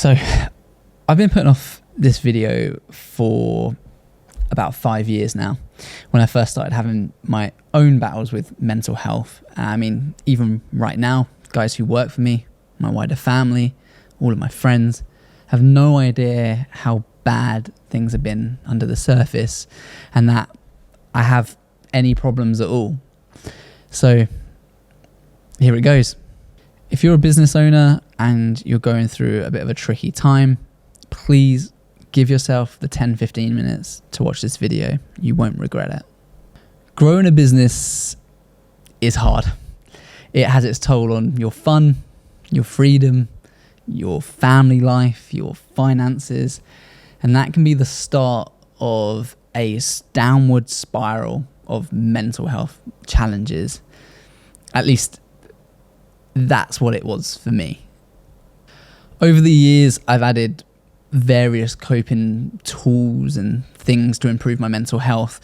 So I've been putting off this video for about 5 years now, when I first started having my own battles with mental health. I mean, even right now, guys who work for me, my wider family, all of my friends have no idea how bad things have been under the surface and that I have any problems at all. So here it goes. If you're a business owner and you're going through a bit of a tricky time, please give yourself the 10-15 minutes to watch this video. You won't regret it. Growing a business is hard. It has its toll on your fun, your freedom, your family life, your finances, and that can be the start of a downward spiral of mental health challenges. At least that's what it was for me. Over the years, I've added various coping tools and things to improve my mental health,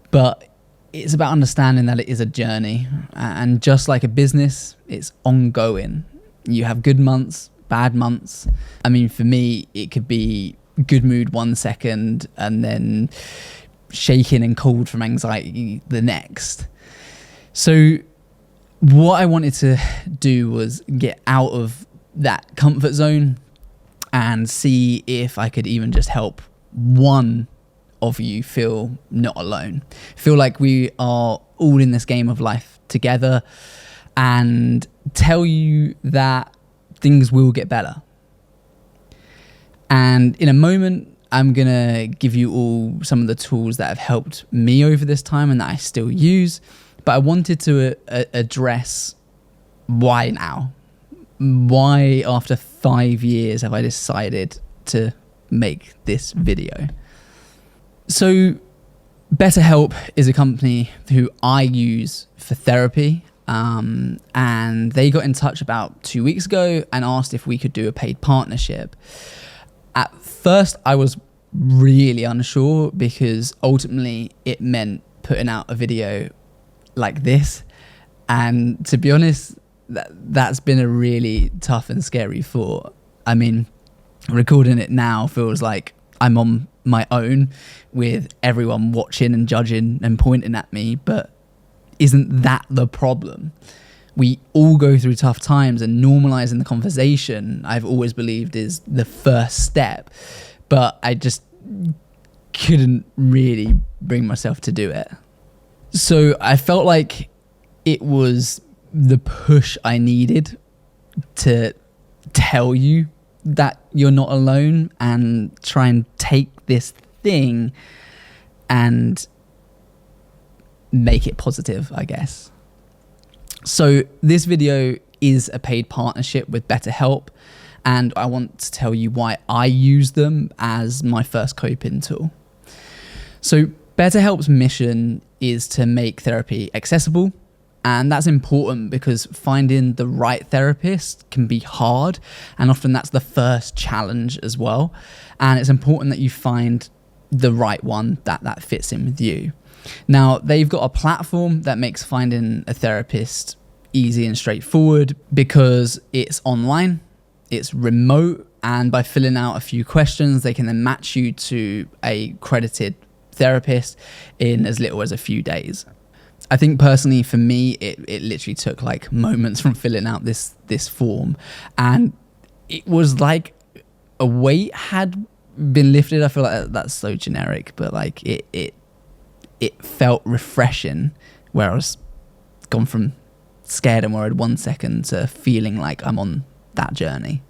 but it's about understanding that it is a journey, and just like a business, it's ongoing. You have good months, bad months. I mean, for me, it could be good mood 1 second and then shaking and cold from anxiety the next. So what I wanted to do was get out of that comfort zone and see if I could even just help one of you feel not alone. Feel like we are all in this game of life together, and tell you that things will get better. And in a moment, I'm gonna give you all some of the tools that have helped me over this time and that I still use. But I wanted to address why now? Why after 5 years have I decided to make this video? So BetterHelp is a company who I use for therapy, and they got in touch about 2 weeks ago and asked if we could do a paid partnership. At first, I was really unsure because ultimately it meant putting out a video like this, and to be honest, that's been a really tough and scary thought. I mean, recording it now feels like I'm on my own with everyone watching and judging and pointing at me, but isn't that the problem? We all go through tough times, and normalizing the conversation, I've always believed, is the first step, but I just couldn't really bring myself to do it. So I felt like it was the push I needed to tell you that you're not alone and try and take this thing and make it positive, I guess. So this video is a paid partnership with BetterHelp, and I want to tell you why I use them as my first coping tool. So BetterHelp's mission is to make therapy accessible, and that's important because finding the right therapist can be hard, and often that's the first challenge as well. And it's important that you find the right one that fits in with you. Now, they've got a platform that makes finding a therapist easy and straightforward because it's online, it's remote, and by filling out a few questions, they can then match you to a credited therapist in as little as a few days. I think personally for me, it literally took like moments from filling out this form, and it was like a weight had been lifted. I feel like that's so generic, but like it felt refreshing, where I was gone from scared and worried 1 second to feeling like I'm on that journey.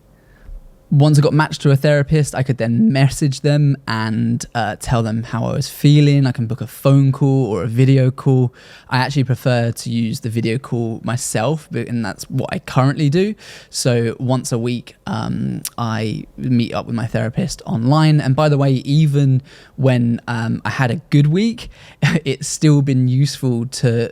Once I got matched to a therapist, I could then message them and tell them how I was feeling. I can book a phone call or a video call. I actually prefer to use the video call myself, and that's what I currently do. So once a week, I meet up with my therapist online. And by the way, even when I had a good week, it's still been useful to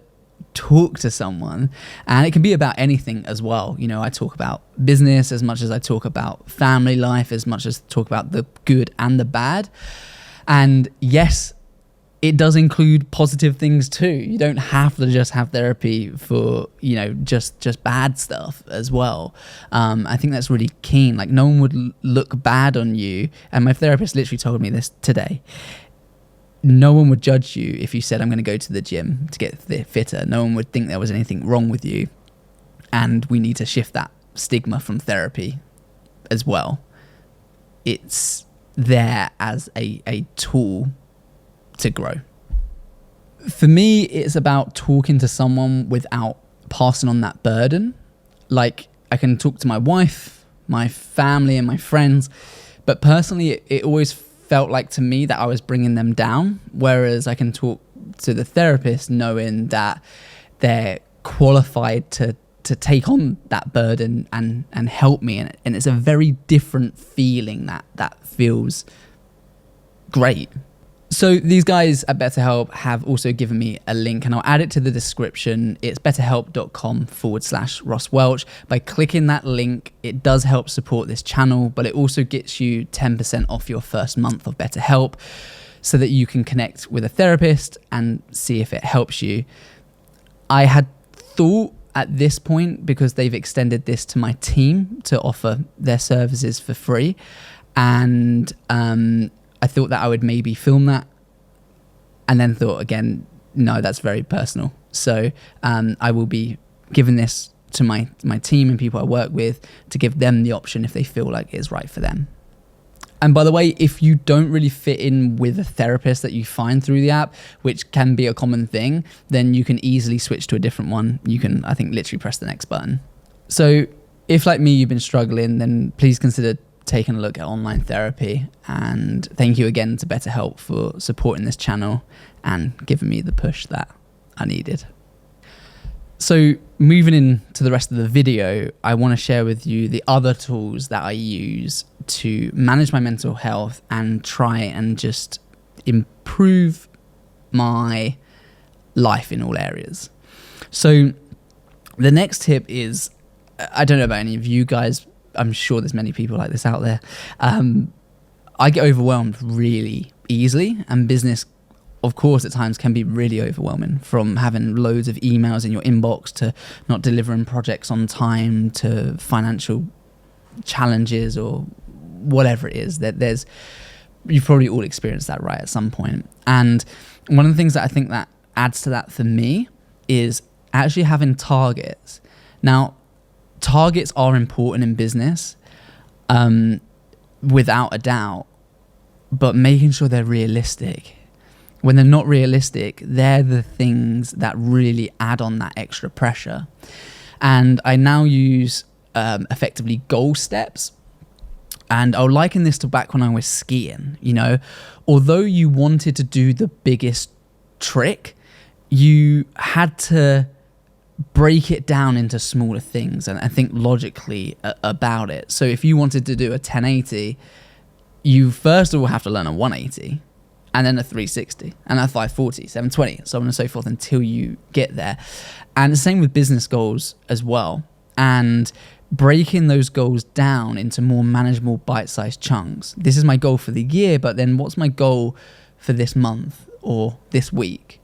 talk to someone, and it can be about anything as well. You know, I talk about business as much as I talk about family life, as much as talk about the good and the bad. And yes, it does include positive things too. You don't have to just have therapy for, just bad stuff as well. I think that's really keen. Like, no one would look bad on you. And my therapist literally told me this today. No one would judge you if you said, I'm going to go to the gym to get fitter. No one would think there was anything wrong with you. And we need to shift that stigma from therapy as well. It's there as a tool to grow. For me, it's about talking to someone without passing on that burden. Like, I can talk to my wife, my family, and my friends, but personally, it always felt like to me that I was bringing them down, whereas I can talk to the therapist knowing that they're qualified to take on that burden and help me, and it's a very different feeling that feels great. So these guys at BetterHelp have also given me a link, and I'll add it to the description. It's betterhelp.com/Ross Welch. By clicking that link, it does help support this channel, but it also gets you 10% off your first month of BetterHelp so that you can connect with a therapist and see if it helps you. I had thought at this point, because they've extended this to my team to offer their services for free, and I thought that I would maybe film that, and then thought again, no, that's very personal. So I will be giving this to my team and people I work with to give them the option if they feel like it is right for them. And by the way, if you don't really fit in with a therapist that you find through the app, which can be a common thing, then you can easily switch to a different one. You can, I think, literally press the next button. So if, like me, you've been struggling, then please consider taking a look at online therapy. And thank you again to BetterHelp for supporting this channel and giving me the push that I needed. So moving into the rest of the video, I want to share with you the other tools that I use to manage my mental health and try and just improve my life in all areas. So the next tip is, I don't know about any of you guys, I'm sure there's many people like this out there. I get overwhelmed really easily, and business, of course, at times can be really overwhelming, from having loads of emails in your inbox to not delivering projects on time to financial challenges or whatever it is. You've probably all experienced that, right, at some point. And one of the things that I think that adds to that for me is actually having targets. Now, targets are important in business, without a doubt, but making sure they're realistic. When they're not realistic, they're the things that really add on that extra pressure. And I now use effectively goal steps. And I'll liken this to back when I was skiing. Although you wanted to do the biggest trick, you had to break it down into smaller things and think logically about it. So if you wanted to do a 1080, you first of all have to learn a 180, and then a 360, and a 540, 720, so on and so forth until you get there. And the same with business goals as well. And breaking those goals down into more manageable bite-sized chunks. This is my goal for the year, but then what's my goal for this month or this week?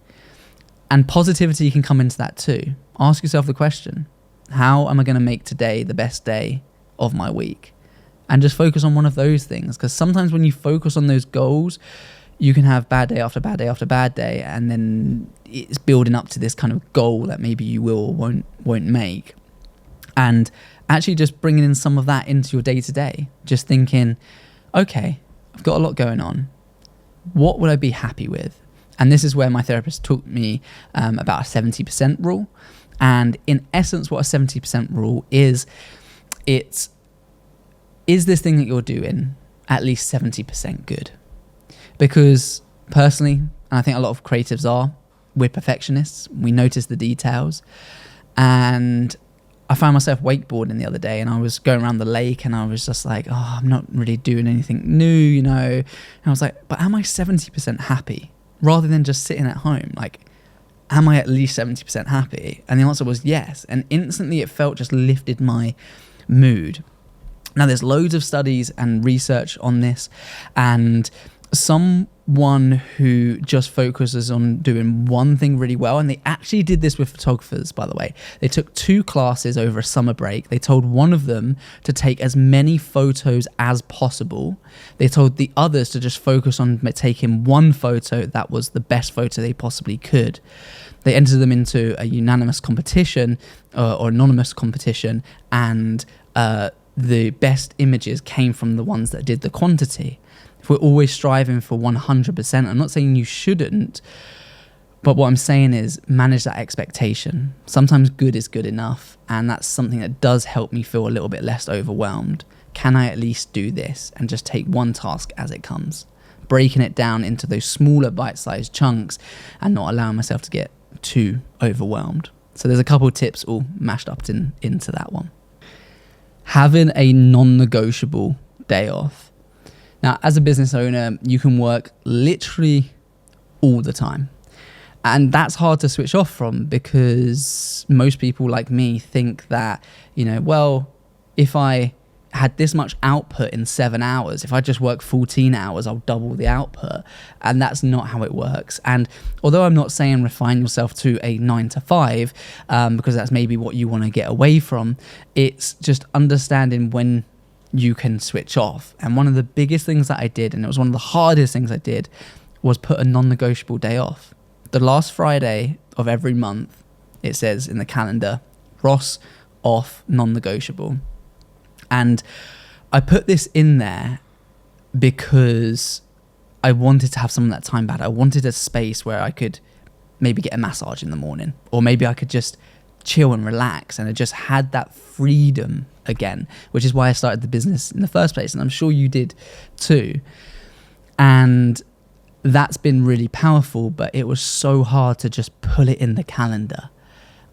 And positivity can come into that too. Ask yourself the question, how am I going to make today the best day of my week? And just focus on one of those things, because sometimes when you focus on those goals, you can have bad day after bad day after bad day, and then it's building up to this kind of goal that maybe you will or won't make. And actually just bringing in some of that into your day-to-day, just thinking, okay, I've got a lot going on. What would I be happy with? And this is where my therapist taught me about a 70% rule. And in essence, what a 70% rule is this thing that you're doing at least 70% good? Because personally, and I think a lot of creatives are, we're perfectionists. We notice the details. And I found myself wakeboarding the other day, and I was going around the lake, and I was just like, oh, I'm not really doing anything new, And I was like, but am I 70% happy? Rather than just sitting at home, like, am I at least 70% happy? And the answer was yes. And instantly it felt just lifted my mood. Now, there's loads of studies and research on this, and someone who just focuses on doing one thing really well, and they actually did this with photographers, by the way. They took 2 classes over a summer break. They told one of them to take as many photos as possible. They told the others to just focus on taking one photo that was the best photo they possibly could. They entered them into a unanimous competition or anonymous competition, and the best images came from the ones that did the quantity. If we're always striving for 100%, I'm not saying you shouldn't, but what I'm saying is manage that expectation. Sometimes good is good enough, and that's something that does help me feel a little bit less overwhelmed. Can I at least do this and just take one task as it comes? Breaking it down into those smaller bite-sized chunks and not allowing myself to get too overwhelmed. So there's a couple of tips all mashed up into that one. Having a non-negotiable day off. Now, as a business owner, you can work literally all the time. And that's hard to switch off from, because most people like me think that, well, if I had this much output in 7 hours, if I just work 14 hours, I'll double the output. And that's not how it works. And although I'm not saying refine yourself to a 9 to 5, because that's maybe what you want to get away from, it's just understanding when you can switch off. And one of the biggest things that I did, and it was one of the hardest things I did, was put a non-negotiable day off. The last Friday of every month, it says in the calendar, Ross off, non-negotiable. And I put this in there because I wanted to have some of that time back. I wanted a space where I could maybe get a massage in the morning, or maybe I could just chill and relax, and I just had that freedom again, which is why I started the business in the first place, and I'm sure you did too. And that's been really powerful, but it was so hard to just pull it in the calendar.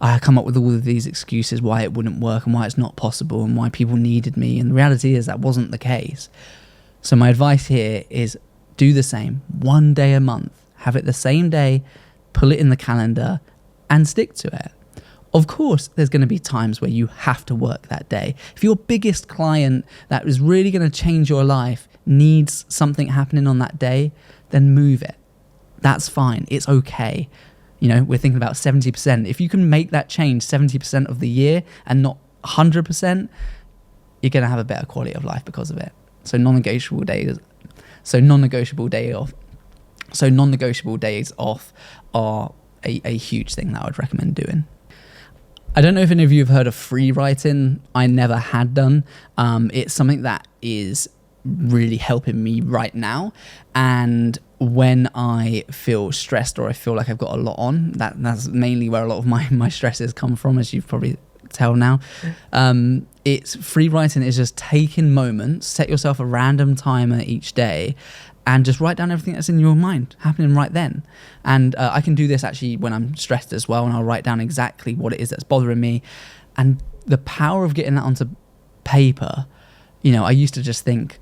I come up with all of these excuses why it wouldn't work and why it's not possible and why people needed me, and the reality is that wasn't the case. So my advice here is do the same, 1 day a month, have it the same day, pull it in the calendar and stick to it. Of course, there's going to be times where you have to work that day. If your biggest client that is really going to change your life needs something happening on that day, then move it. That's fine. It's okay. We're thinking about 70%. If you can make that change 70% of the year and not 100%, you're going to have a better quality of life because of it. So non-negotiable days off are a huge thing that I would recommend doing. I don't know if any of you have heard of free writing. I never had done. It's something that is really helping me right now. And when I feel stressed or I feel like I've got a lot on, that's mainly where a lot of my stresses come from, as you've probably tell now. It's free writing is just taking moments, set yourself a random timer each day, and just write down everything that's in your mind happening right then. And I can do this actually when I'm stressed as well, and I'll write down exactly what it is that's bothering me. And the power of getting that onto paper, I used to just think,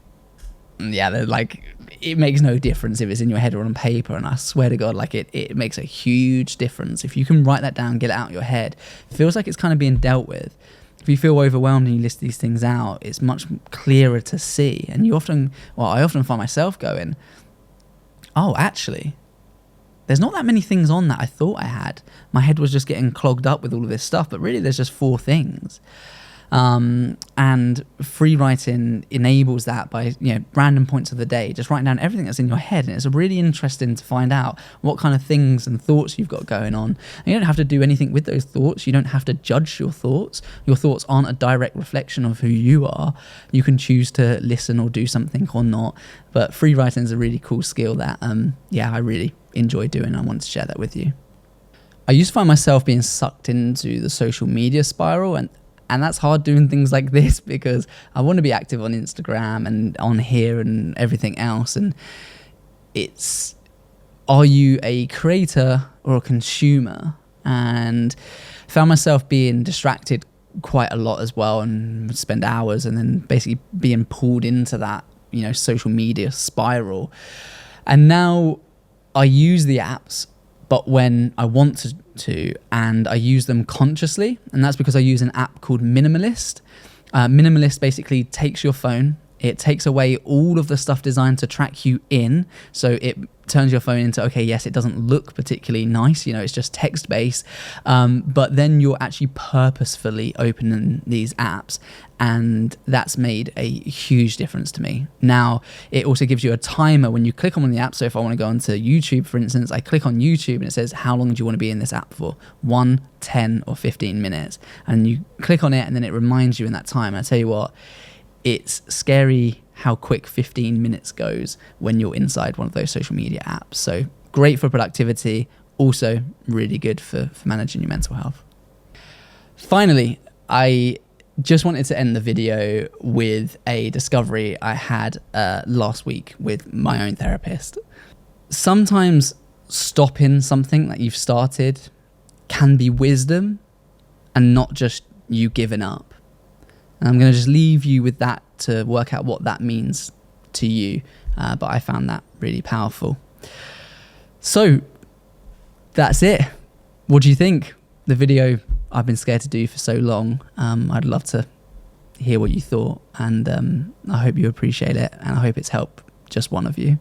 it makes no difference if it's in your head or on paper, and I swear to God, it makes a huge difference. If you can write that down, get it out of your head, it feels like it's kind of being dealt with. If you feel overwhelmed and you list these things out, it's much clearer to see. And I often find myself going, oh, actually, there's not that many things on that I thought I had. My head was just getting clogged up with all of this stuff, but really there's just 4 things. And free writing enables that by random points of the day, just writing down everything that's in your head. And it's really interesting to find out what kind of things and thoughts you've got going on. And you don't have to do anything with those thoughts. You don't have to judge your thoughts. Your thoughts aren't a direct reflection of who you are. You can choose to listen or do something or not. But free writing is a really cool skill that I really enjoy doing. I want to share that with you. I used to find myself being sucked into the social media spiral, and that's hard doing things like this, because I want to be active on Instagram and on here and everything else. And it's, are you a creator or a consumer? And found myself being distracted quite a lot as well, and spend hours and then basically being pulled into that, social media spiral. And now I use the apps, but when I want to, and I use them consciously, and that's because I use an app called Minimalist. Minimalist basically takes your phone It takes away all of the stuff designed to track you in. So it turns your phone into, okay, yes, it doesn't look particularly nice, it's just text based, but then you're actually purposefully opening these apps, and that's made a huge difference to me. Now, it also gives you a timer when you click on one of the apps. So if I want to go onto YouTube, for instance, I click on YouTube and it says, how long do you want to be in this app for? 1, 10 or 15 minutes. And you click on it and then it reminds you in that time. And I tell you what, it's scary how quick 15 minutes goes when you're inside one of those social media apps. So great for productivity, also really good for managing your mental health. Finally, I just wanted to end the video with a discovery I had last week with my own therapist. Sometimes stopping something that you've started can be wisdom and not just you giving up. And I'm going to just leave you with that to work out what that means to you. But I found that really powerful. So that's it. What do you think? The video I've been scared to do for so long. I'd love to hear what you thought. And I hope you appreciate it. And I hope it's helped just one of you.